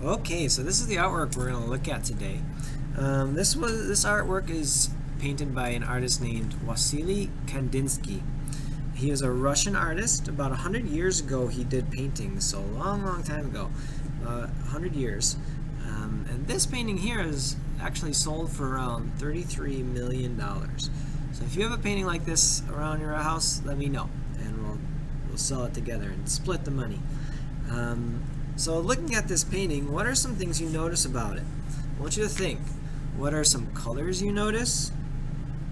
Okay, so this is the artwork we're going to look at today. This artwork is painted by an artist named Wasily Kandinsky. He was a Russian artist. About 100 years ago he did paintings, so a long time ago, 100 years. And this painting here is actually sold for around $33 million. So if you have a painting like this around your house, let me know, and we'll sell it together and split the money. So looking at this painting, what are some things you notice about it? I want you to think. What are some colors you notice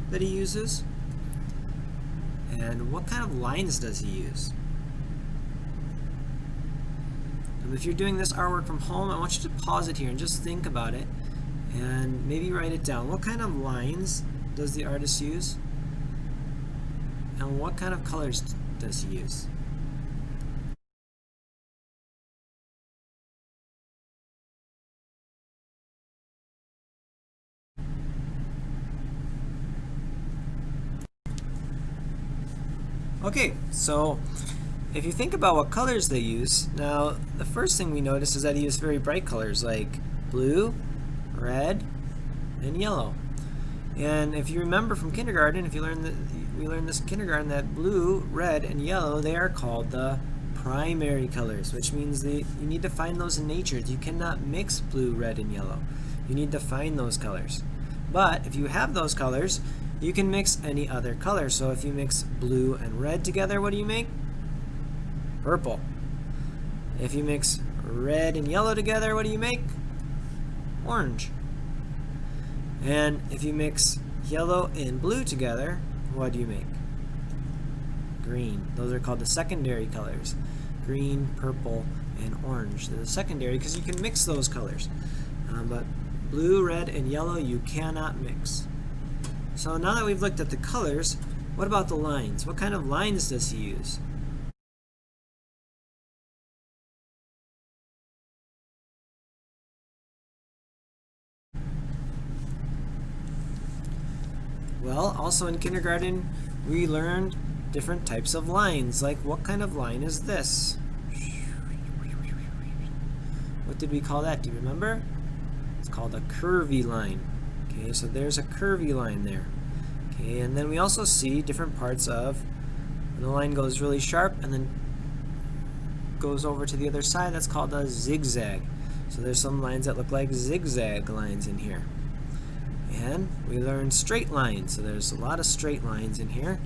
that he uses? And what kind of lines does he use? And if you're doing this artwork from home, I want you to pause it here and just think about it and maybe write it down. What kind of lines does the artist use? And what kind of colors does he use? Okay, so if you think about what colors they use, now the first thing we notice is that he used very bright colors like blue, red, and yellow. And if you remember from kindergarten, we learned this in kindergarten, that blue, red, and yellow, they are called the primary colors, which means you need to find those in nature. You cannot mix blue, red, and yellow. You need to find those colors. But if you have those colors, you can mix any other color. So if you mix blue and red together, what do you make? Purple. If you mix red and yellow together, what do you make? Orange. And if you mix yellow and blue together, what do you make? Green. Those are called the secondary colors. Green, purple, and orange. They're the secondary because you can mix those colors. But blue, red, and yellow you cannot mix. So now that we've looked at the colors, what about the lines? What kind of lines does he use? Well, also in kindergarten, we learned different types of lines. Like, what kind of line is this? What did we call that? Do you remember? It's called a curvy line. Okay, so there's a curvy line there. Okay, and then we also see different parts of when the line goes really sharp and then goes over to the other side. That's called a zigzag. So there's some lines that look like zigzag lines in here. And we learned straight lines. So there's a lot of straight lines in here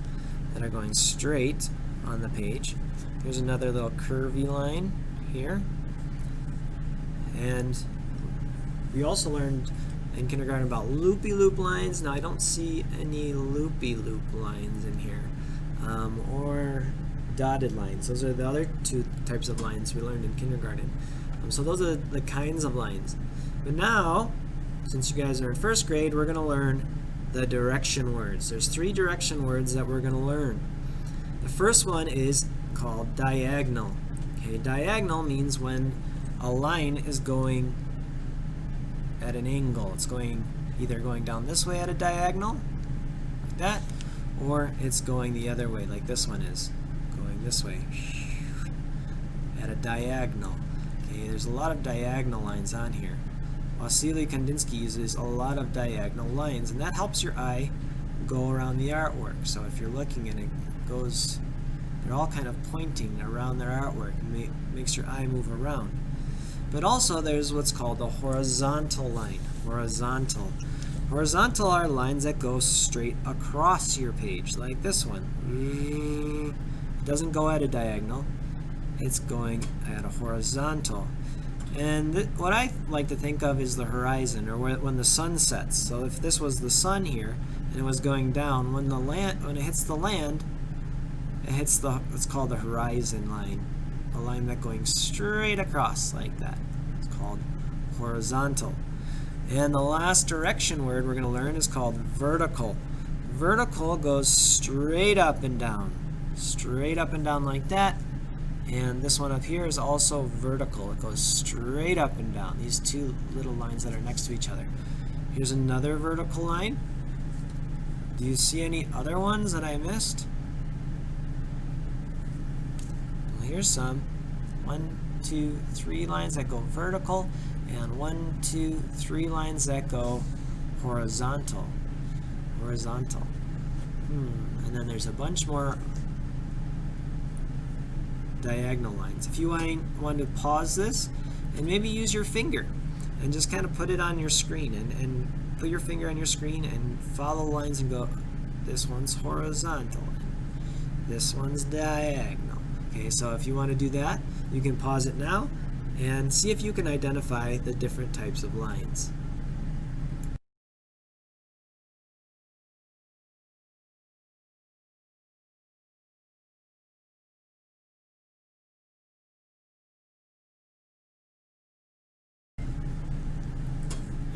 that are going straight on the page. Here's another little curvy line here. And we also learned in kindergarten about loopy-loop lines. Now I don't see any loopy-loop lines in here, or dotted lines. Those are the other two types of lines we learned in kindergarten. So those are the kinds of lines. But now, since you guys are in first grade, we're going to learn the direction words. There's 3 direction words that we're going to learn. The first one is called diagonal. Okay, diagonal means when a line is going at an angle. It's either going down this way at a diagonal, like that, or it's going the other way, like this one is going this way at a diagonal. Okay, there's a lot of diagonal lines on here. Wasily Kandinsky uses a lot of diagonal lines, and that helps your eye go around the artwork. So if you're looking at it, they're all kind of pointing around their artwork, and makes your eye move around. But also there's what's called a horizontal line. Horizontal. Horizontal are lines that go straight across your page, like this one. It doesn't go at a diagonal. It's going at a horizontal. And what I like to think of is the horizon, or when the sun sets. So if this was the sun here and it was going down, when it hits the land, it hits it's called the horizon line. A line that's going straight across like that. It's called horizontal. And the last direction word we're going to learn is called vertical. Vertical goes straight up and down. Straight up and down like that. And this one up here is also vertical. It goes straight up and down. These 2 little lines that are next to each other. Here's another vertical line. Do you see any other ones that I missed? Here's some. 1, 2, 3 lines that go vertical. and 1, 2, 3 lines that go horizontal. Horizontal. And then there's a bunch more diagonal lines. If you want to pause this and maybe use your finger and just kind of put it on your screen and put your finger on your screen and follow the lines and go, this one's horizontal, this one's diagonal. Okay, so if you want to do that, you can pause it now and see if you can identify the different types of lines.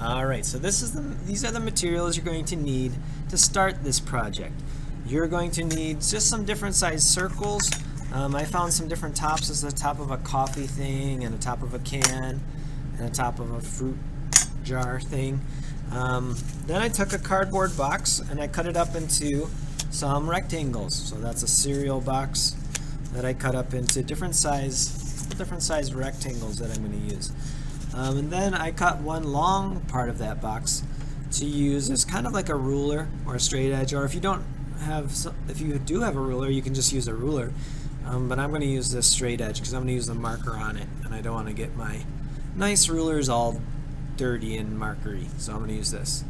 Alright, so these are the materials you're going to need to start this project. You're going to need just some different sized circles. I found some different tops. This is the top of a coffee thing, and the top of a can, and the top of a fruit jar thing. Then I took a cardboard box and I cut it up into some rectangles. So that's a cereal box that I cut up into different size rectangles that I'm going to use. And then I cut one long part of that box to use as kind of like a ruler or a straight edge, or if you do have a ruler, you can just use a ruler. But I'm going to use this straight edge because I'm going to use the marker on it, and I don't want to get my nice rulers all dirty and markery, so I'm going to use this.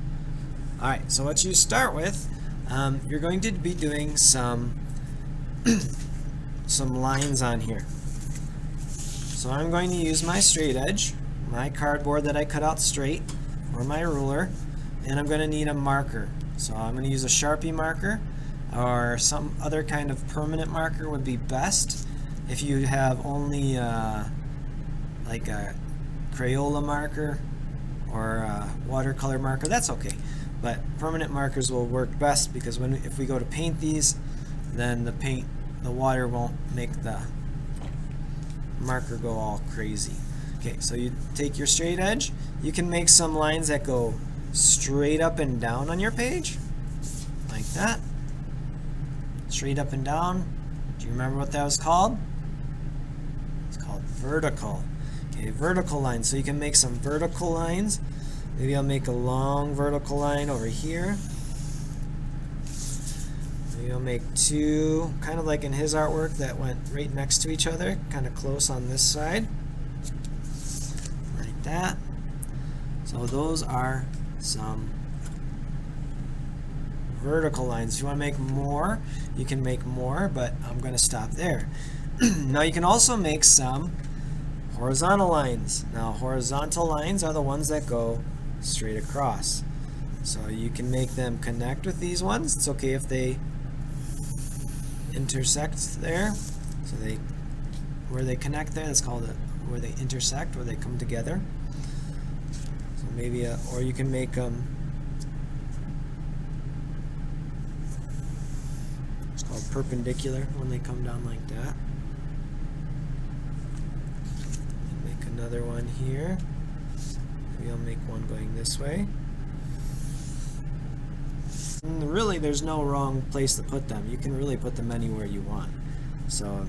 Alright, so what you start with, you're going to be doing some lines on here. So I'm going to use my straight edge, my cardboard that I cut out straight, or my ruler, and I'm going to need a marker. So I'm going to use a Sharpie marker, or some other kind of permanent marker would be best. If you have only like a Crayola marker or a watercolor marker, that's okay. But permanent markers will work best because if we go to paint these, then the water won't make the marker go all crazy. Okay, so you take your straight edge. You can make some lines that go straight up and down on your page, like that. Straight up and down. Do you remember what that was called? It's called vertical. Okay, vertical lines. So you can make some vertical lines. Maybe I'll make a long vertical line over here. Maybe I'll make two, kind of like in his artwork, that went right next to each other, kind of close on this side. Like that. So those are some vertical lines. If you want to make more, you can make more, but I'm going to stop there. Now you can also make some horizontal lines. Now horizontal lines are the ones that go straight across. So you can make them connect with these ones. It's okay if they intersect there. So where they connect there, that's called where they intersect, where they come together. So maybe or you can make them, it's called perpendicular when they come down like that. And make another one here. Maybe I'll make one going this way. And really, there's no wrong place to put them. You can really put them anywhere you want. So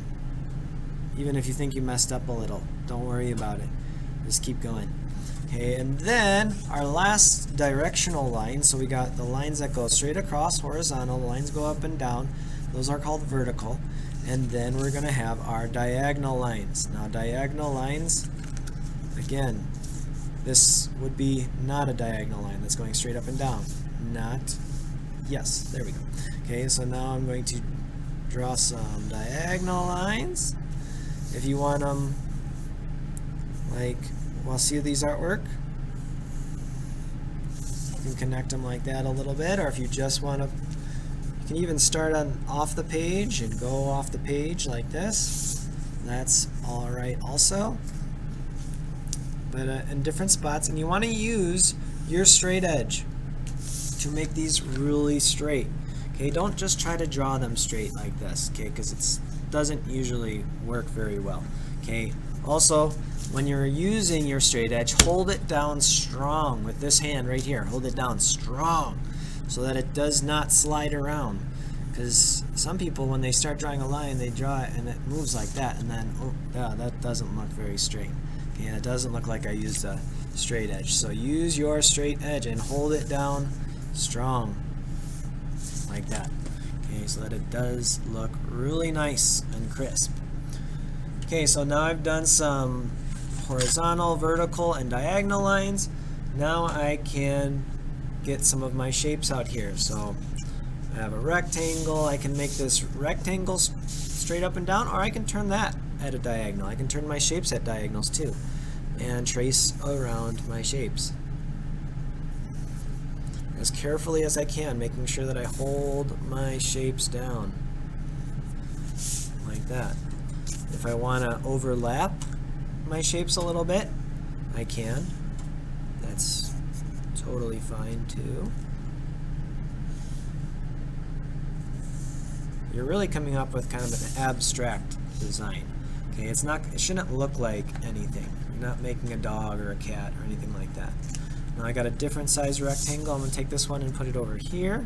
even if you think you messed up a little, don't worry about it. Just keep going. Okay, and then our last directional line, so we got the lines that go straight across, horizontal, the lines go up and down. Those are called vertical. And then we're going to have our diagonal lines. Now diagonal lines, again, this would be not a diagonal line that's going straight up and down. Yes, there we go. Okay, so now I'm going to draw some diagonal lines. If you want them, like, well, see these artwork? You can connect them like that a little bit, or if you just want to, you can even start off the page and go off the page like this. That's all right also. But in different spots, and you want to use your straight edge to make these really straight. Okay, don't just try to draw them straight like this, okay, because it doesn't usually work very well. Okay, also when you're using your straight edge, hold it down strong with this hand right here. Hold it down strong so that it does not slide around, because some people, when they start drawing a line, they draw it and it moves like that, and then, oh yeah, that doesn't look very straight. and it doesn't look like I used a straight edge. So use your straight edge and hold it down strong like that. Okay, so that it does look really nice and crisp. Okay, so now I've done some horizontal, vertical, and diagonal lines. Now I can get some of my shapes out here. So I have a rectangle. I can make this rectangle straight up and down, or I can turn that at a diagonal. I can turn my shapes at diagonals too and trace around my shapes as carefully as I can, making sure that I hold my shapes down like that. If I want to overlap my shapes a little bit, I can. That's totally fine too. You're really coming up with kind of an abstract design. Okay, it shouldn't look like anything. You're not making a dog or a cat or anything like that. Now I got a different size rectangle. I'm going to take this one and put it over here.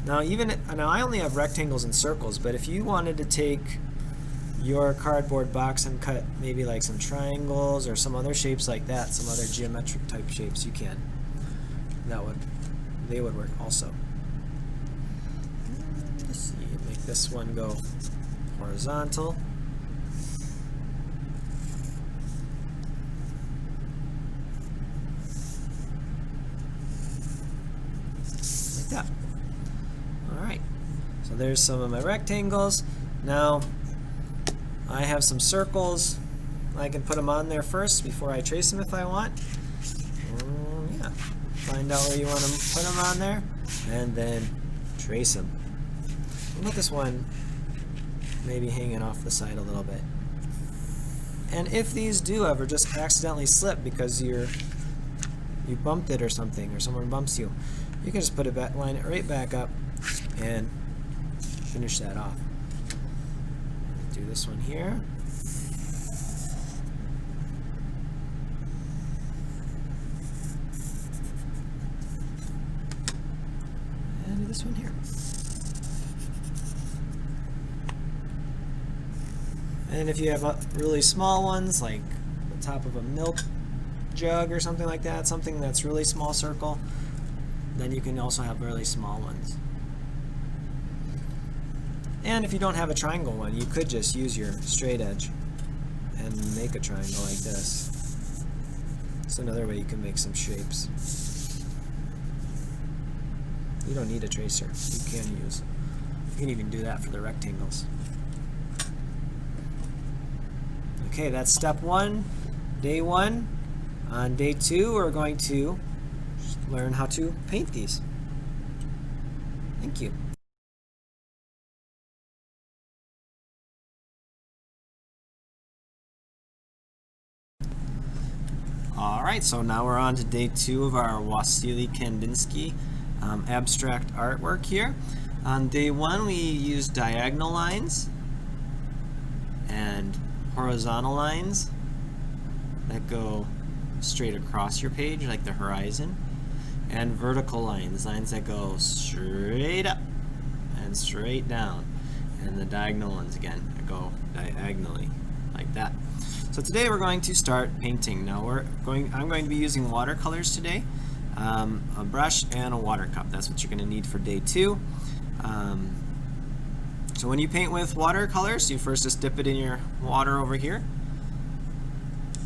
Now I only have rectangles and circles, but if you wanted to take your cardboard box and cut maybe like some triangles or some other shapes like that, some other geometric type shapes, you can. They would work also. Let's see, make this one go horizontal. Like that. Alright, so there's some of my rectangles. Now I have some circles. I can put them on there first before I trace them if I want. Yeah. Find out where you want to put them on there, and then trace them. I'll put this one maybe hanging off the side a little bit. And if these do ever just accidentally slip because you bumped it or something, or someone bumps you, you can just put it back, line it right back up, and finish that off. Do this one here. And this one here. And if you have really small ones, like the top of a milk jug or something like that, something that's really small circle, then you can also have really small ones. And if you don't have a triangle one, you could just use your straight edge and make a triangle like this. It's another way you can make some shapes. You don't need a tracer. You can even do that for the rectangles. Okay, that's step one, day one. On day two, we're going to learn how to paint these. Thank you. Alright, so now we're on to day two of our Wasili Kandinsky abstract artwork here. On day one, we used diagonal lines and horizontal lines that go straight across your page, like the horizon, and vertical lines that go straight up and straight down, and the diagonal ones again that go diagonally like that. So today we're going to start painting. Now I'm going to be using watercolors today, a brush and a water cup. That's what you're going to need for day two. So when you paint with watercolors, you first just dip it in your water over here,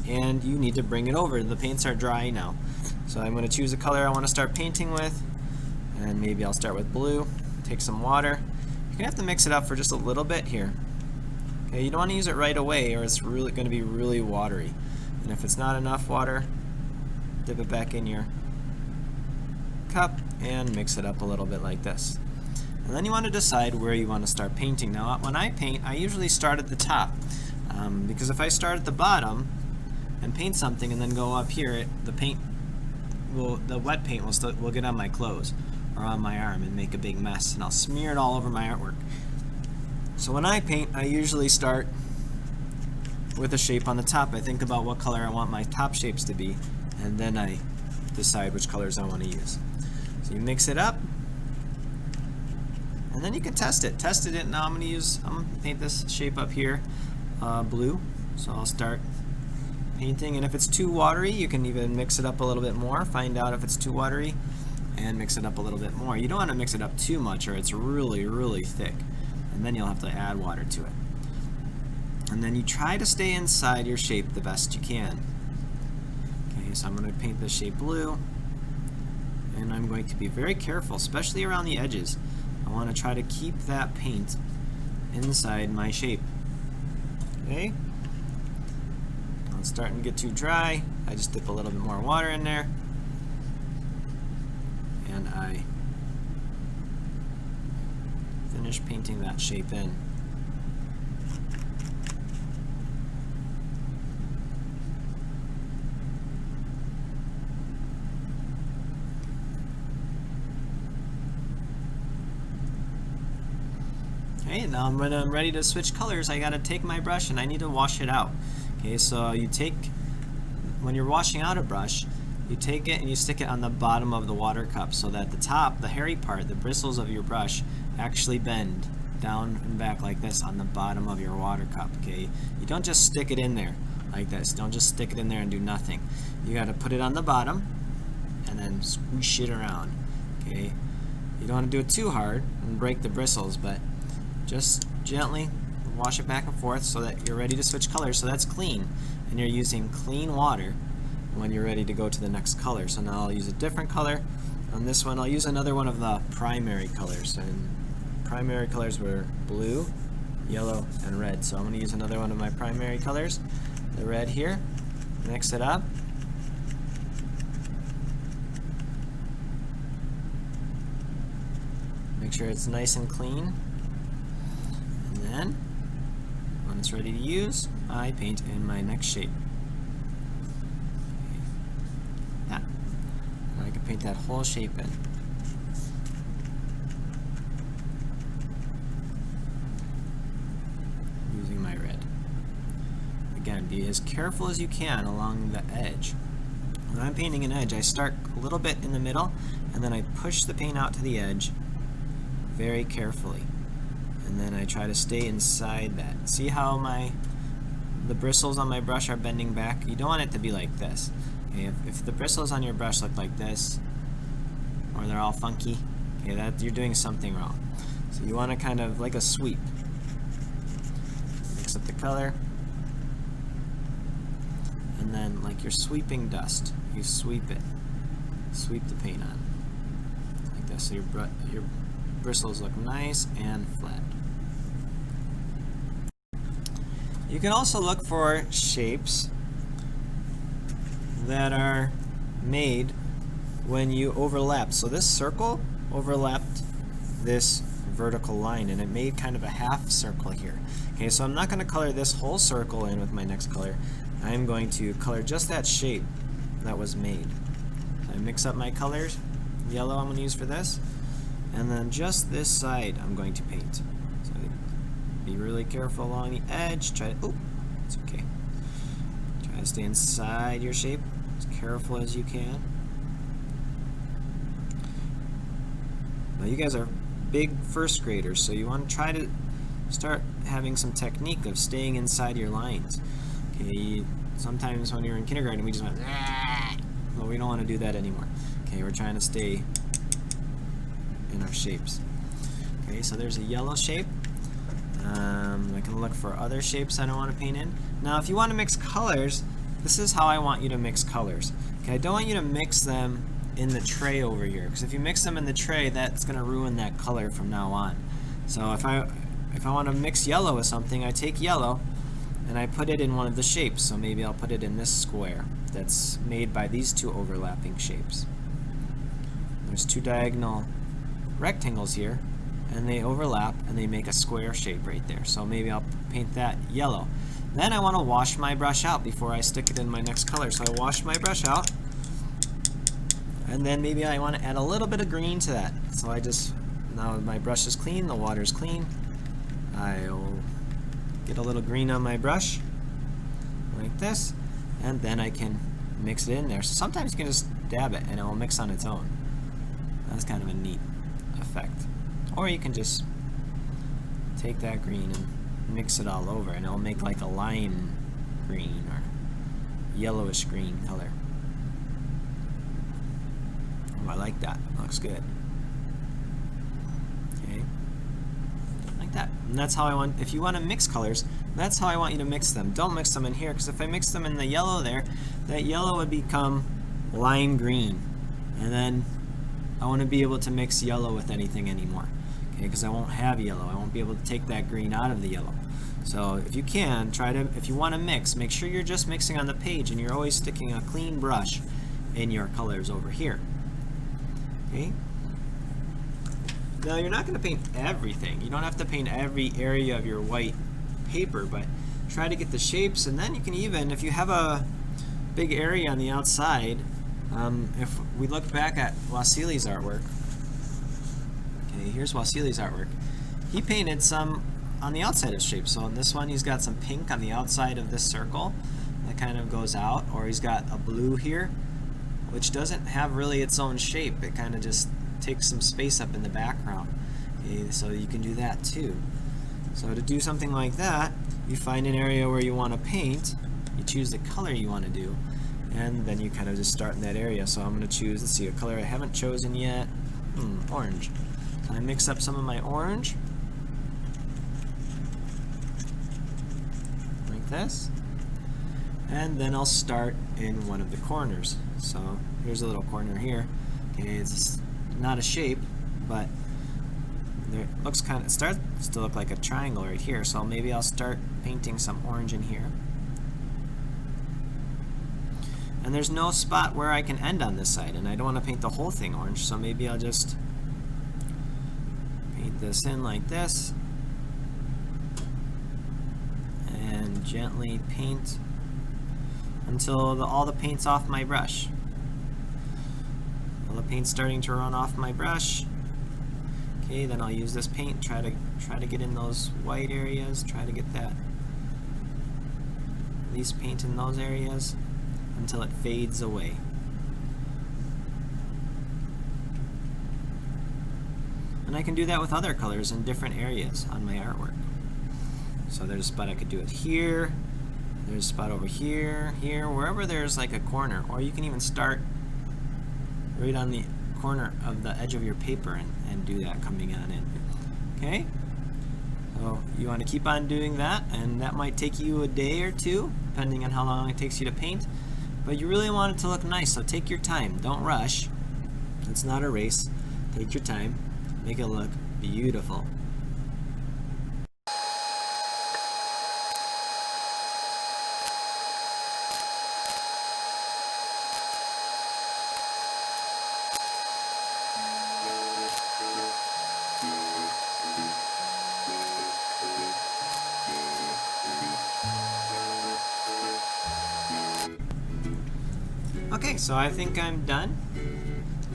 and you need to bring it over. The paints are dry now. So I'm going to choose a color I want to start painting with, and maybe I'll start with blue. Take some water. You're going to have to mix it up for just a little bit here. Okay, you don't want to use it right away or it's really going to be really watery. And if it's not enough water, dip it back in your cup and mix it up a little bit like this. And then you want to decide where you want to start painting. Now when I paint, I usually start at the top, because if I start at the bottom and paint something and then go up here, the wet paint will get on my clothes or on my arm and make a big mess, and I'll smear it all over my artwork. So when I paint, I usually start with a shape on the top. I think about what color I want my top shapes to be, and then I decide which colors I want to use. So you mix it up, And then you can test it. Tested it. Now I'm gonna paint this shape up here blue. So I'll start painting, and if it's too watery, you can even mix it up a little bit more. Find out if it's too watery and mix it up a little bit more. You don't want to mix it up too much or it's really, really thick, and then you'll have to add water to it. And then you try to stay inside your shape the best you can. Okay, so I'm going to paint this shape blue, and I'm going to be very careful, especially around the edges. I want to try to keep that paint inside my shape. Okay? It's starting to get too dry. I just dip a little bit more water in there, and I finish painting that shape in. Okay, now when I'm ready to switch colors, I gotta take my brush and I need to wash it out. Okay, so when you're washing out a brush, you take it and you stick it on the bottom of the water cup so that the top, the hairy part, the bristles of your brush actually bend down and back like this on the bottom of your water cup. Okay, you don't just stick it in there like this. Don't just stick it in there and do nothing. You got to put it on the bottom and then squish it around. Okay, you don't want to do it too hard and break the bristles, but just gently wash it back and forth so that you're ready to switch colors. So that's clean, and you're using clean water when you're ready to go to the next color. So now I'll use a different color. On this one, I'll use another one of the primary colors, and primary colors were blue, yellow, and red. So I'm going to use another one of my primary colors, the red here. Mix it up. Make sure it's nice and clean. And then when it's ready to use, I paint in my next shape. Yeah. And I can paint that whole shape in. Using my red. Again, be as careful as you can along the edge. When I'm painting an edge, I start a little bit in the middle, and then I push the paint out to the edge very carefully. And then I try to stay inside that. See how the bristles on my brush are bending back? You don't want it to be like this. Okay, if the bristles on your brush look like this, or they're all funky, okay, that you're doing something wrong. So you want to kind of like a sweep. Mix up the color, and then like you're sweeping dust, you sweep it, sweep the paint on like this. So your bristles look nice and flat. You can also look for shapes that are made when you overlap. So this circle overlapped this vertical line, and it made kind of a half circle here. Okay, so I'm not going to color this whole circle in with my next color. I'm going to color just that shape that was made. I mix up my colors. Yellow I'm going to use for this, and then just this side I'm going to paint. So be really careful along the edge. It's okay. Try to stay inside your shape as careful as you can. Now you guys are big first graders, so you want to try to start having some technique of staying inside your lines. Okay, sometimes when you're in kindergarten we just went, well, we don't want to do that anymore. Okay, we're trying to stay in our shapes. Okay, so there's a yellow shape. I can look for other shapes I don't want to paint in. Now if you want to mix colors, this is how I want you to mix colors. Okay, I don't want you to mix them in the tray over here, because if you mix them in the tray, that's going to ruin that color from now on. So if I want to mix yellow with something, I take yellow and I put it in one of the shapes. So maybe I'll put it in this square that's made by these two overlapping shapes. There's two diagonal rectangles here, and they overlap and they make a square shape right there. So maybe I'll paint that yellow. Then I want to wash my brush out before I stick it in my next color. So I wash my brush out, and then maybe I want to add a little bit of green to that. So now my brush is clean, the water's clean. I'll get a little green on my brush like this, and then I can mix it in there. So sometimes you can just dab it and it will mix on its own. That's kind of a neat effect. Or you can just take that green and mix it all over, and it'll make like a lime green or yellowish green color. Oh, I like that. Looks good. Okay, like that. And that's how I want. If you want to mix colors, that's how I want you to mix them. Don't mix them in here, because if I mix them in the yellow there, that yellow would become lime green, and then I want to be able to mix yellow with anything anymore. Okay, because I won't have yellow. I won't be able to take that green out of the yellow. So if you can, try to, if you want to mix, make sure you're just mixing on the page and you're always sticking a clean brush in your colors over here. Okay? Now you're not going to paint everything. You don't have to paint every area of your white paper, but try to get the shapes, and then you can even, if you have a big area on the outside, if we look back at Wassili's artwork, okay, here's Wassili's artwork. He painted some on the outside of shapes. So in this one, he's got some pink on the outside of this circle that kind of goes out, or he's got a blue here, which doesn't have really its own shape. It kind of just takes some space up in the background. Okay, so you can do that too. So to do something like that, you find an area where you want to paint, you choose the color you want to do, and then you kind of just start in that area. So I'm going to choose, let's see, a color I haven't chosen yet, orange. So I mix up some of my orange, like this, and then I'll start in one of the corners. So here's a little corner here. Okay, it's not a shape, but it looks kind of, it starts to look like a triangle right here. So maybe I'll start painting some orange in here. And there's no spot where I can end on this side, and I don't want to paint the whole thing orange, so maybe I'll just paint this in like this and gently paint until all the paint's off my brush. All the paint's starting to run off my brush. Okay, then I'll use this paint, try to get in those white areas, try to get that, at least paint in those areas until it fades away. And I can do that with other colors in different areas on my artwork. So there's a spot I could do it here, there's a spot over here, here, wherever there's like a corner, or you can even start right on the corner of the edge of your paper and do that coming on in. Okay? So you want to keep on doing that, and that might take you a day or two, depending on how long it takes you to paint. But you really want it to look nice, so take your time. Don't rush. It's not a race. Take your time. Make it look beautiful. Okay, so I think I'm done.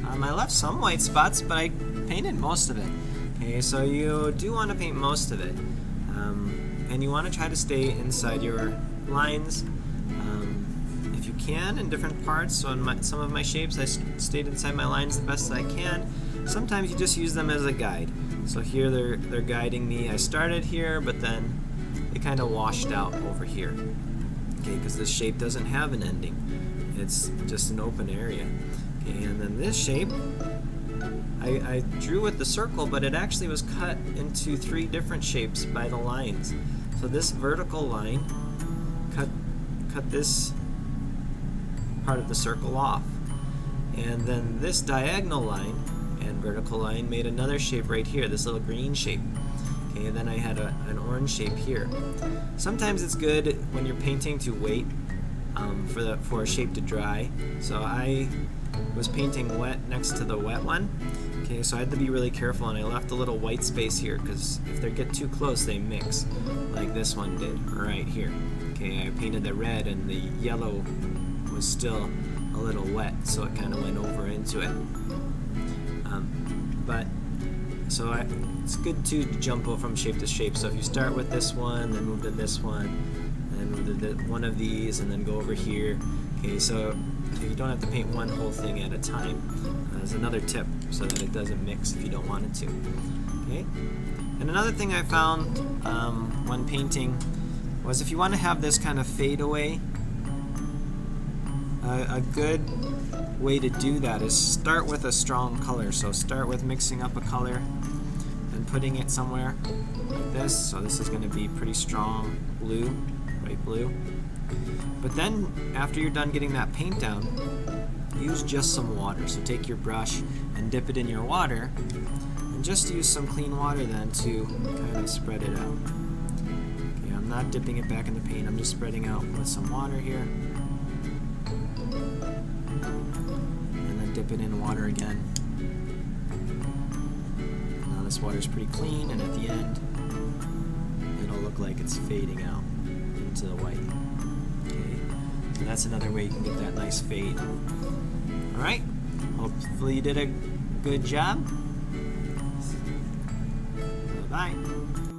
I left some white spots, but I painted most of it. Okay, so you do want to paint most of it. And you want to try to stay inside your lines if you can in different parts. So in some of my shapes, I stayed inside my lines the best I can. Sometimes you just use them as a guide. So here they're guiding me. I started here, but then it kind of washed out over here. Okay, because this shape doesn't have an ending. It's just an open area. Okay, and then this shape, I drew with the circle, but it actually was cut into 3 different shapes by the lines. So this vertical line cut this part of the circle off. And then this diagonal line and vertical line made another shape right here, this little green shape. Okay, and then I had an orange shape here. Sometimes it's good when you're painting to wait for a shape to dry. So I was painting wet next to the wet one. Okay, so I had to be really careful, and I left a little white space here because if they get too close, they mix, like this one did right here. Okay, I painted the red, and the yellow was still a little wet, so it kind of went over into it. It's good to jump from shape to shape. So if you start with this one, then move to this one, then move to one of these, and then go over here. Okay, so you don't have to paint one whole thing at a time. as another tip so that it doesn't mix if you don't want it to. Okay. And another thing I found when painting was if you want to have this kind of fade away, a good way to do that is start with a strong color. So start with mixing up a color and putting it somewhere like this. So this is going to be pretty strong blue, bright blue. But then after you're done getting that paint down, use just some water. So take your brush and dip it in your water, and just use some clean water then to kind of spread it out. Okay, I'm not dipping it back in the paint, I'm just spreading out with some water here. And then dip it in water again. Now this water is pretty clean, and at the end, it'll look like it's fading out into the white. Okay, so that's another way you can get that nice fade. Alright, hopefully you did a good job. Bye-bye.